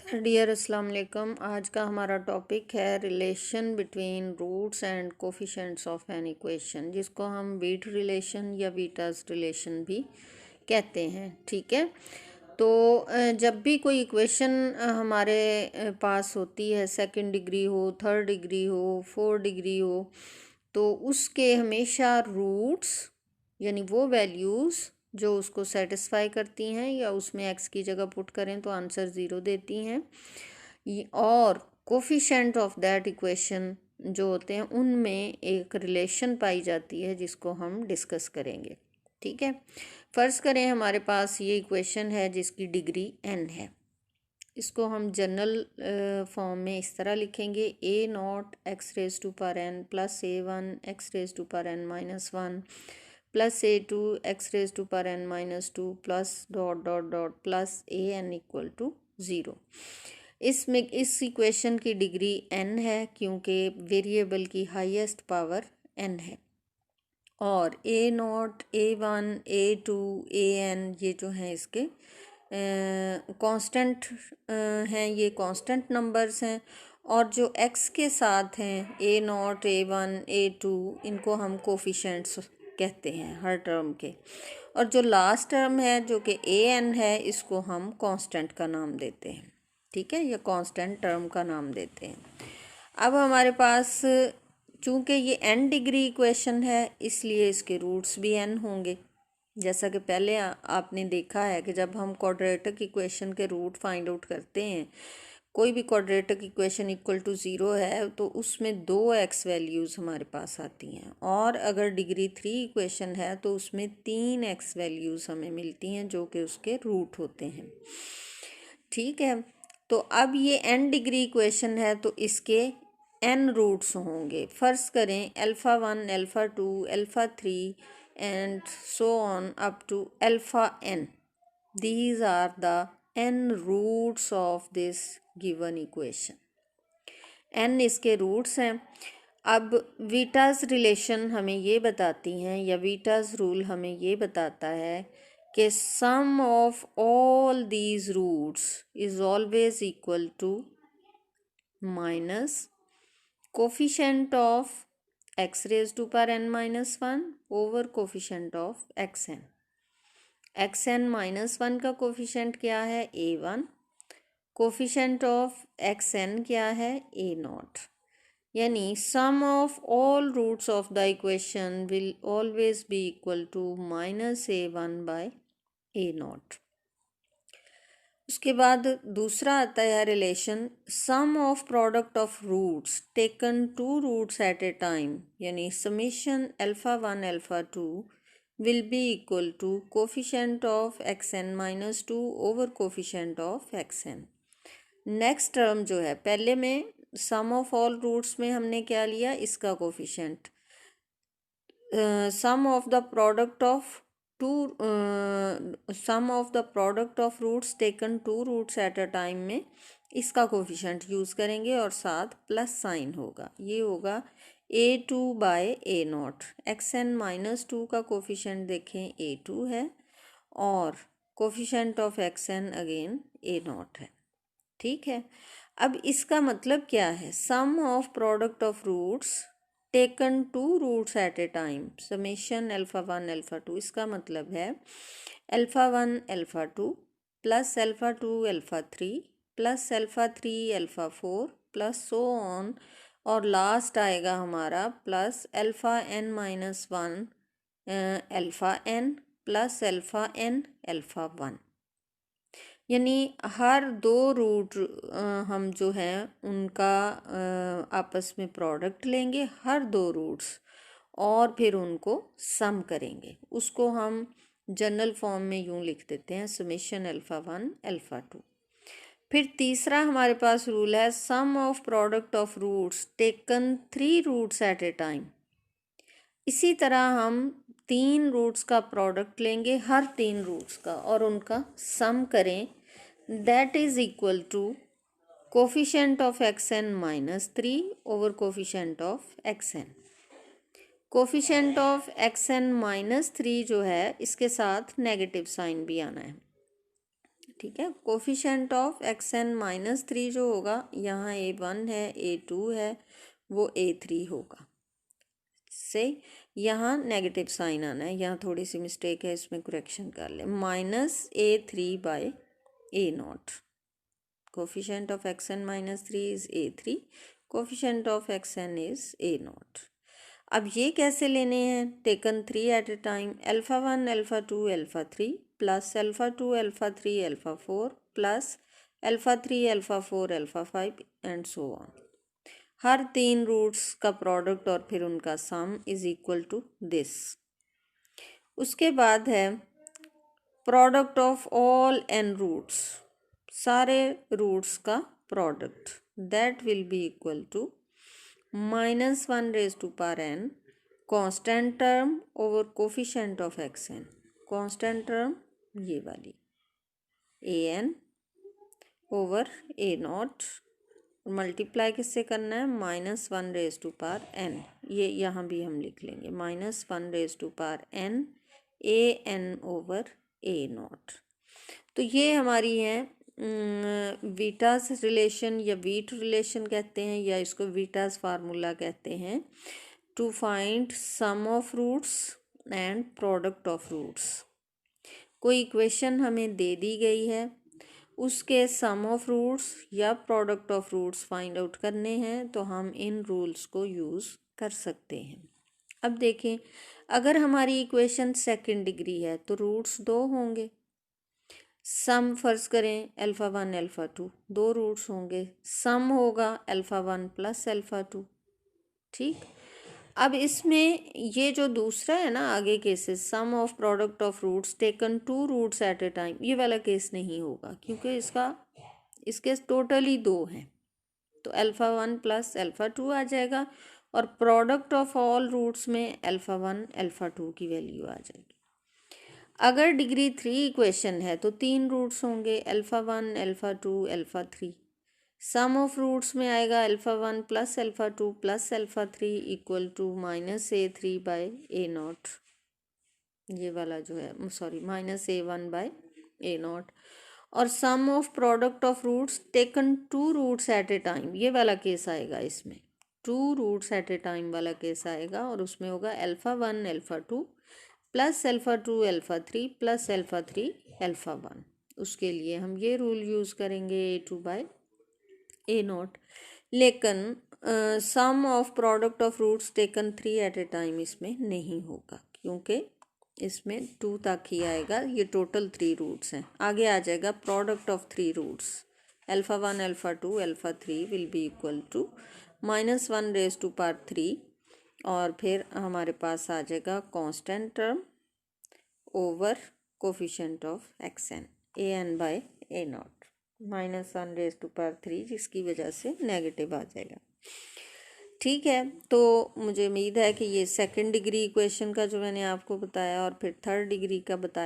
Dear अस्सलाम वालेकुम। आज का हमारा टॉपिक है relation between roots and coefficients of an equation, जिसको हम वीट रिलेशन या वीटास रिलेशन भी कहते हैं। ठीक है, तो जब भी कोई इक्वेशन हमारे पास होती है, सेकंड डिग्री हो, थर्ड डिग्री हो, फोर्थ डिग्री हो, तो उसके हमेशा रूट्स यानी वो वैल्यूज़ जो उसको सेटिस्फाई करती हैं या उसमें एक्स की जगह पुट करें तो आंसर ज़ीरो देती हैं, और कोफिशेंट ऑफ दैट इक्वेशन जो होते हैं उनमें एक रिलेशन पाई जाती है जिसको हम डिस्कस करेंगे। ठीक है, फ़र्ज़ करें हमारे पास ये इक्वेशन है जिसकी डिग्री n है। इसको हम जनरल फॉर्म में इस तरह लिखेंगे, a naught x raise to power n plus a one x raise to power n minus one plus a two x raise to power n minus two plus dot dot dot plus a n equal to zero. इसमें इस equation की degree n है क्योंकि variable की highest power n है, और a naught, a one, a two, a n ये जो हैं इसके कांस्टेंट हैं, ये कांस्टेंट नंबर्स हैं। और जो x के साथ हैं, a naught, a one, a two, इनको हम कोफिशेंट्स कहते हैं हर टर्म के। और जो लास्ट टर्म है जो कि ए एन है, इसको हम कांस्टेंट का नाम देते हैं। ठीक है, या कांस्टेंट टर्म का नाम देते हैं। अब हमारे पास चूँकि ये n डिग्री इक्वेशन है इसलिए इसके रूट्स भी n होंगे। जैसा कि पहले आपने देखा है कि जब हम क्वाड्रेटिक इक्वेशन के रूट फाइंड आउट करते हैं, कोई भी quadratic equation equal to zero है तो उसमें दो x वैल्यूज़ हमारे पास आती हैं, और अगर डिग्री थ्री इक्वेशन है तो उसमें तीन x वैल्यूज़ हमें मिलती हैं जो कि उसके रूट होते हैं। ठीक है, तो अब ये n डिग्री इक्वेशन है तो इसके n रूट्स होंगे। फ़र्ज़ करें alpha one, alpha two, alpha three and so on up to alpha n। These are the n roots of this given equation। n इसके रूट्स हैं। अब वीटास रिलेशन हमें ये बताती हैं, या वीटास रूल हमें ये बताता है कि sum of all these roots is always equal to minus coefficient of x raise to power n minus one over coefficient of x n. X n minus one का कोफिशेंट क्या है? A one. Coefficient of x n क्या है? A naught. यानी sum of all roots of the equation will always be equal to minus a one by a naught. उसके बाद दूसरा आता है relation sum of product of roots taken two roots at a time, यानी summation alpha one alpha two will be equal to coefficient of x n minus two over coefficient of x n. Next term जो है, पहले में सम of all roots में हमने क्या लिया? इसका coefficient. Sum of the product of two sum of the product of roots taken two roots at a time में इसका कोफिशेंट यूज़ करेंगे और साथ प्लस साइन होगा। ये होगा a two by a naught. X n minus two का coefficient देखें ए टू है, और coefficient of x n again a naught है। ठीक है, अब इसका मतलब क्या है? Sum of product of roots taken two roots at a time, summation alpha one alpha two. इसका मतलब है alpha one alpha two plus alpha two alpha three plus alpha three alpha four plus so on, और last आएगा हमारा plus alpha n minus one alpha n plus alpha n alpha one. यानी हर दो root हम जो हैं उनका आपस में प्रोडक्ट लेंगे, हर दो रूट्स, और फिर उनको सम करेंगे। उसको हम जनरल फॉर्म में यूँ लिख देते हैं summation alpha one alpha two. फिर तीसरा हमारे पास रूल है sum of product of roots taken three roots at a time. इसी तरह हम तीन रूट्स का प्रोडक्ट लेंगे, हर तीन रूट्स का, और उनका सम करें। That is equal to coefficient of x n minus three over coefficient of x n. Coefficient of x n minus three जो है इसके साथ नेगेटिव साइन भी आना है। ठीक है। कोफिशेंट ऑफ xn -3 जो होगा, यहाँ a1 है, a2 है, वो a3 होगा। से यहाँ नेगेटिव साइन आना है, यहाँ थोड़ी सी मिस्टेक है, इसमें करेक्शन कर ले। -a3/a0। Coefficient of xn -3 is a3, coefficient of xn is a0। अब ये कैसे लेने हैं? Taken 3 at a time, α1 α2 α3 plus α2 α3 α4 plus α3 α4 α5 and so on. हर 3 रूट्स का प्रोडक्ट और फिर उनका sum is equal to this. उसके बाद है product of all n roots, सारे रूट्स का product, that will be equal to -1n constant term over coefficient of xn। Constant term ये वाली an ओवर a0, मल्टीप्लाई किससे करना है? -1n। ये यहाँ भी हम लिख लेंगे -1n an ओवर a0। तो ये हमारी है वीटास रिलेशन या वीट रिलेशन कहते हैं, या इसको वीटास फार्मूला कहते हैं, to find sum of roots and product of roots. कोई इक्वेशन हमें दे दी गई है, उसके सम ऑफ रूट्स या product of roots find out करने हैं, तो हम इन रूल्स को यूज़ कर सकते हैं। अब देखें, अगर हमारी इक्वेशन सेकंड डिग्री है तो रूट्स 2 होंगे। सम फर्ज करें α1 α2, 2 रूट्स होंगे। सम होगा α1 प्लस α2। ठीक। अब इसमें ये जो दूसरा है ना, आगे cases, sum of product of roots taken 2 roots at a time, ये वाला केस नहीं होगा, क्योंकि इसके टोटली 2 हैं। तो α1 प्लस α2 आ जाएगा, और प्रोडक्ट ऑफ ऑल रूट्स में α1 α2 की वैल्यू आ जाएगी। अगर डिग्री 3 इक्वेशन है तो 3 रूट्स होंगे, α1 α2 α3। सम ऑफ रूट्स में आएगा α1 plus α2 plus α3 equal to -a3/a0। ये वाला जो है, सॉरी, -a1/a0। और sum of product of roots taken 2 roots at a time, ये वाला केस आएगा, इसमें 2 रूट्स एट ए टाइम वाला केस आएगा, और उसमें होगा α1 α2 प्लस α2 α3 प्लस α3 α1। उसके लिए हम ये रूल यूज़ करेंगे a2/a0। लेकिन sum of product of roots taken 3 at a time इसमें नहीं होगा, क्योंकि इसमें 2 तक ही आएगा। ये टोटल 3 रूट्स हैं। आगे आ जाएगा product of 3 roots, α1 α2 α3 will be equal to -1^3, और फिर हमारे पास आ जाएगा constant term over coefficient of xn an/a0 -1^3, जिसकी वजह से नेगेटिव आ जाएगा। ठीक है, तो मुझे उम्मीद है कि ये सेकंड डिग्री इक्वेशन का जो मैंने आपको बताया और फिर थर्ड डिग्री का बताया